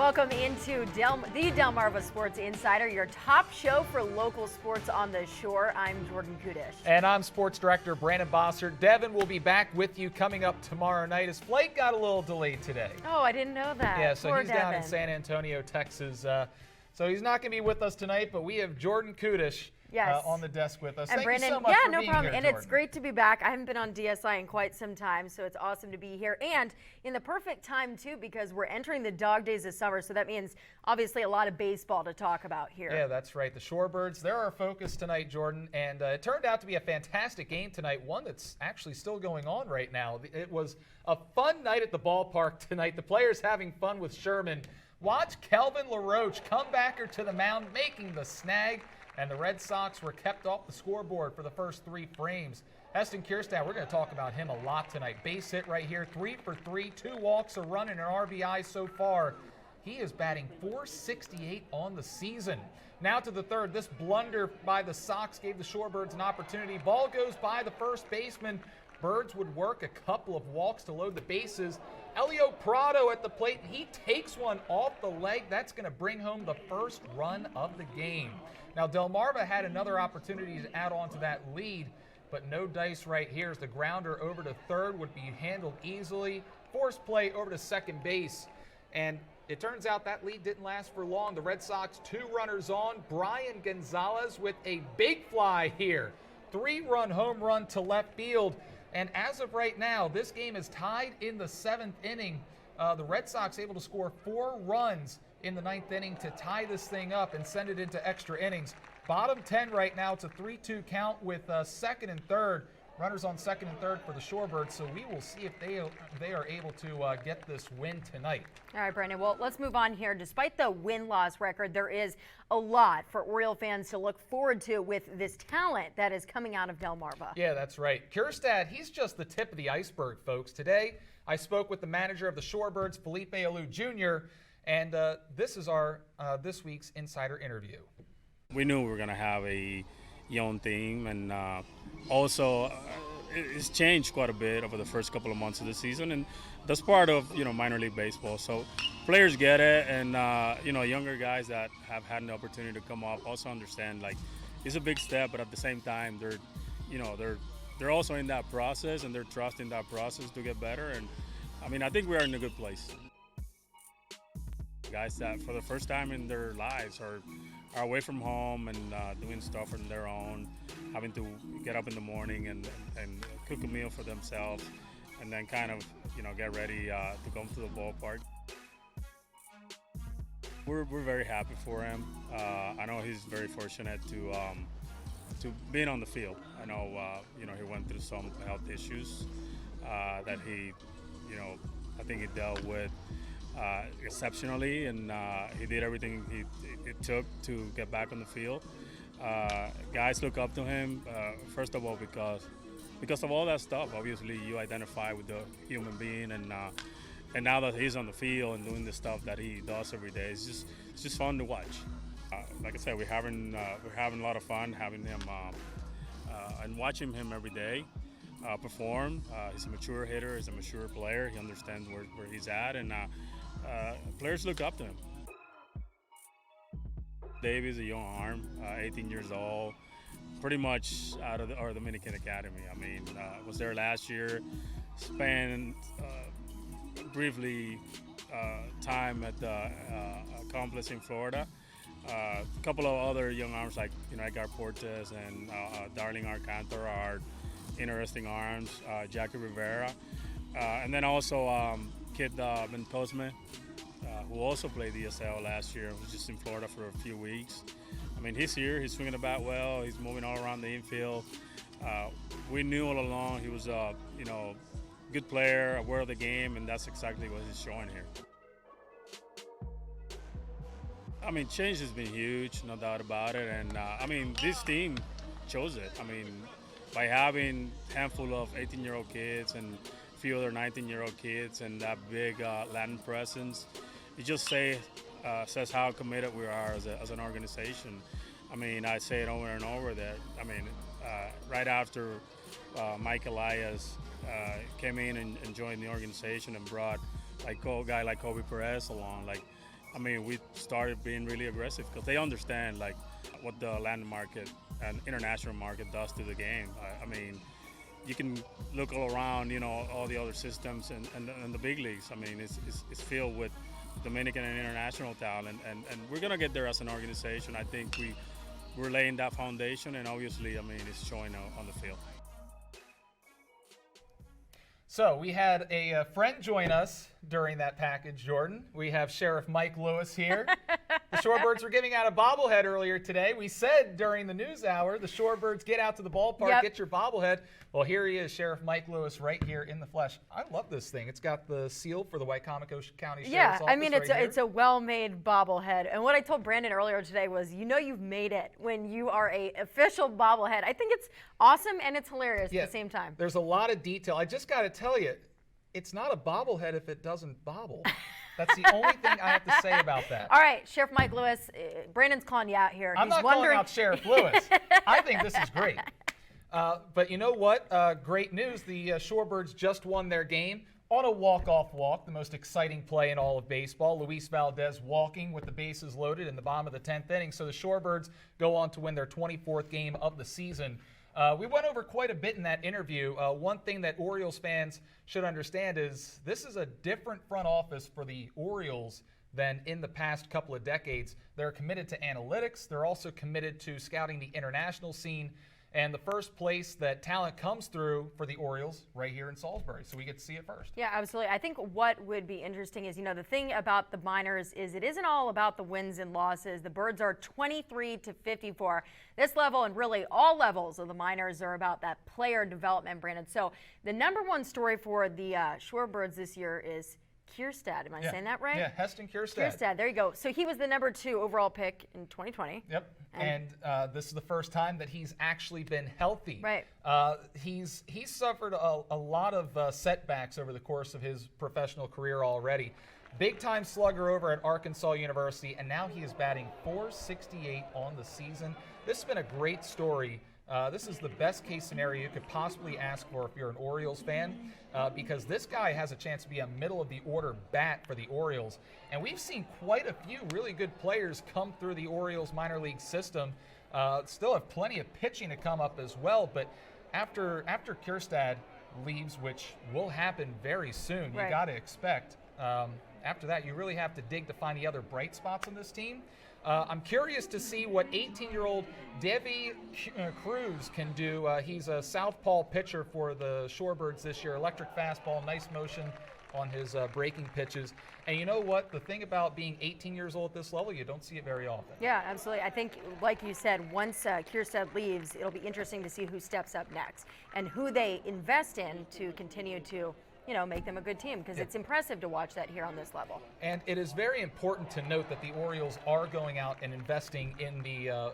Welcome into the Delmarva Sports Insider, your top show for local sports on the shore. I'm Jordan Kudish. And I'm Sports Director Brandon Bossert. Devin will be back with you coming up tomorrow night. His flight got a little delayed today. Oh, I didn't know that. Yeah, so Poor he's Devin. down in San Antonio, Texas. So he's not going to be with us tonight, but we have Jordan Kudish on the desk with us. And Thank Brandon, you so much for no being problem. here, And Jordan. it's great to be back. I haven't been on DSI in quite some time, so it's awesome to be here. And in the perfect time, too, because we're entering the dog days of summer, so that means obviously a lot of baseball to talk about here. Yeah, that's right. The Shorebirds, they're our focus tonight, Jordan. And it turned out to be a fantastic game tonight, one that's actually still going on right now. It was a fun night at the ballpark tonight. The players having fun with Sherman. Watch Kelvin LaRoche come backer to the mound, making the snag, and the Red Sox were kept off the scoreboard for the first 3 frames. Heston Kjerstad, we're going to talk about him a lot tonight. Base hit right here, 3 for 3, 2 walks, a run, and an RBI so far. He is batting .468 on the season. Now to the third. This blunder by the Sox gave the Shorebirds an opportunity. Ball goes by the first baseman. Birds would work a couple of walks to load the bases. Elio Prado at the plate. He takes one off the leg. That's going to bring home the first run of the game. Now, Delmarva had another opportunity to add on to that lead, but no dice right here as the grounder over to third would be handled easily. Forced play over to second base. And it turns out that lead didn't last for long. The Red Sox 2 runners on. Brian Gonzalez with a big fly here. 3-run home run to left field. And as of right now, this game is tied in the 7th inning. The Red Sox able to score 4 runs in the 9th inning to tie this thing up and send it into extra innings. Bottom 10 right now. It's a 3-2 count with second and third. Runners on second and third for the Shorebirds, so we will see if they are able to get this win tonight. All right, Brandon. Well, let's move on here. Despite the win-loss record, there is a lot for Oriole fans to look forward to with this talent that is coming out of Delmarva. Yeah, that's right. Kjerstad, he's just the tip of the iceberg, folks. Today, I spoke with the manager of the Shorebirds, Felipe Alou Jr., and this is our this week's insider interview. We knew we were going to have a young team, and also it's changed quite a bit over the first couple of months of the season, and that's part of minor league baseball. So players get it, and younger guys that have had an opportunity to come up also understand like it's a big step, but at the same time they're also in that process, and they're trusting that process to get better. And I mean, I think we are in a good place. Guys that for the first time in their lives are away from home and doing stuff on their own, having to get up in the morning and cook a meal for themselves, and then kind of get ready to come to the ballpark. We're very happy for him. I know he's very fortunate to being on the field. I know he went through some health issues that he I think he dealt with exceptionally, and he did everything it took to get back on the field. Guys look up to him, first of all, because of all that stuff. Obviously, you identify with the human being, and now that he's on the field and doing the stuff that he does every day, it's just fun to watch. Like I said, we're having a lot of fun having him and watching him every day perform. He's a mature hitter. He's a mature player. He understands where he's at, and players look up to him. Davy's a young arm, 18 years old, pretty much out of our Dominican Academy. I mean, was there last year, spent briefly time at the complex in Florida. A couple of other young arms like Edgar Portes and Darling Alcantara are interesting arms. Jackie Rivera, and then also kid Ben Tosme, who also played DSI last year, was just in Florida for a few weeks. I mean, he's here, he's swinging the bat well, he's moving all around the infield. We knew all along he was a good player, aware of the game, and that's exactly what he's showing here. I mean, change has been huge, no doubt about it, and I mean, this team chose it. I mean, by having a handful of 18-year-old kids and a few other 19-year-old kids and that big Latin presence, it just says how committed we are as an organization. I mean, I say it over and over that, I mean, right after Mike Elias came in and joined the organization and brought a guy like Kobe Perez along, like, I mean, we started being really aggressive because they understand like what the land market and international market does to the game. I mean, you can look all around, all the other systems and the big leagues. I mean, it's filled with Dominican and international talent, and we're gonna get there as an organization. I think we're laying that foundation, and obviously, I mean, it's showing on the field. So we had a friend join us during that package, Jordan. We have Sheriff Mike Lewis here. The Shorebirds were giving out a bobblehead earlier today. We said during the news hour, the Shorebirds, get out to the ballpark, get your bobblehead. Well, here he is, Sheriff Mike Lewis, right here in the flesh. I love this thing. It's got the seal for the Wicomico County Sheriff's Office. I mean, it's a well-made bobblehead. And what I told Brandon earlier today was, you've made it when you are a official bobblehead. I think it's awesome and it's hilarious at the same time. There's a lot of detail. I just got to tell you, it's not a bobblehead if it doesn't bobble. That's the only thing I have to say about that. All right, Sheriff Mike Lewis, Brandon's calling you out here. I'm not calling out Sheriff Lewis. I think this is great. But you know what? Great news. The Shorebirds just won their game on a walk-off walk, the most exciting play in all of baseball. Luis Valdez walking with the bases loaded in the bottom of the 10th inning. So the Shorebirds go on to win their 24th game of the season. We went over quite a bit in that interview. One thing that Orioles fans should understand is this is a different front office for the Orioles than in the past couple of decades. They're committed to analytics. They're also committed to scouting the international scene. And the first place that talent comes through for the Orioles right here in Salisbury. So we get to see it first. Yeah, absolutely. I think what would be interesting is, the thing about the minors is it isn't all about the wins and losses. The Birds are 23-54. This level and really all levels of the minors are about that player development, Brandon. So the number one story for the Shorebirds this year is Kierstad. Am I saying that right? Yeah, Heston Kierstad. Kierstad, there you go. So he was the number 2 overall pick in 2020. Yep. And this is the first time that he's actually been healthy. Right. He's suffered a lot of setbacks over the course of his professional career already. Big-time slugger over at Arkansas University, and now he is batting .468 on the season. This has been a great story. This is the best case scenario you could possibly ask for if you're an Orioles fan, because this guy has a chance to be a middle-of-the-order bat for the Orioles. And we've seen quite a few really good players come through the Orioles minor league system. Still have plenty of pitching to come up as well, but after Kierstad leaves, which will happen very soon, you got to expect, after that you really have to dig to find the other bright spots on this team. I'm curious to see what 18-year-old Devi Cruz can do. He's a southpaw pitcher for the Shorebirds this year. Electric fastball, nice motion on his breaking pitches. And you know what? The thing about being 18 years old at this level, you don't see it very often. Yeah, absolutely. I think, like you said, once Kierstad leaves, it'll be interesting to see who steps up next and who they invest in to continue to make them a good team, because it's impressive to watch that here on this level. And it is very important to note that the Orioles are going out and investing in the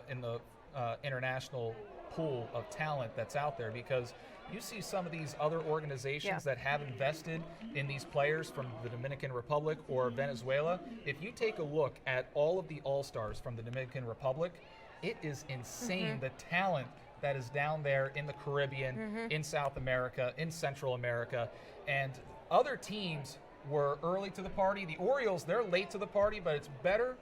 international pool of talent that's out there, because you see some of these other organizations that have invested in these players from the Dominican Republic or Venezuela. If you take a look at all of the All-Stars from the Dominican Republic, it is insane the talent that is down there in the Caribbean, in South America, in Central America. And other teams were early to the party. The Orioles, they're late to the party, but it's better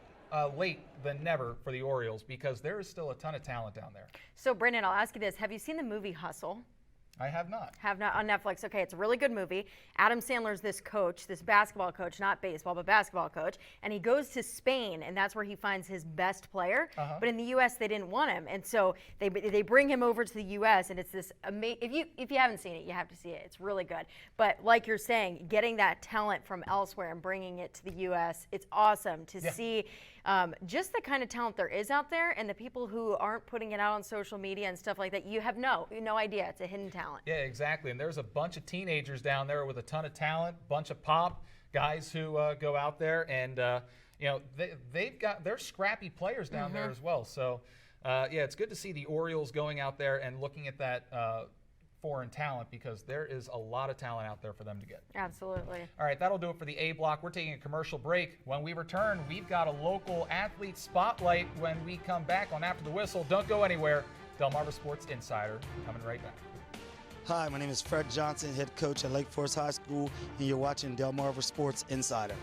late than never for the Orioles, because there is still a ton of talent down there. So, Brandon, I'll ask you this. Have you seen the movie Hustle? I have not. Have not, on Netflix. Okay, it's a really good movie. Adam Sandler's this coach, this basketball coach, not baseball, but basketball coach, and he goes to Spain, and that's where he finds his best player. But in the U.S., they didn't want him, and so they bring him over to the U.S., and it's this amazing. If you haven't seen it, you have to see it. It's really good. But like you're saying, getting that talent from elsewhere and bringing it to the U.S., it's awesome to see. Just the kind of talent there is out there, and the people who aren't putting it out on social media and stuff like that, you have no idea. It's a hidden talent. Yeah, exactly. And there's a bunch of teenagers down there with a ton of talent, bunch of pop guys who go out there, and they're scrappy players down there as well. So it's good to see the Orioles going out there and looking at that foreign talent, because there is a lot of talent out there for them to get. Absolutely. All right, that'll do it for the A block. We're taking a commercial break. When we return, we've got a local athlete spotlight when we come back on After the Whistle. Don't go anywhere. Delmarva Sports Insider coming right back. Hi, my name is Fred Johnson, head coach at Lake Forest High School, and you're watching Delmarva Sports Insider.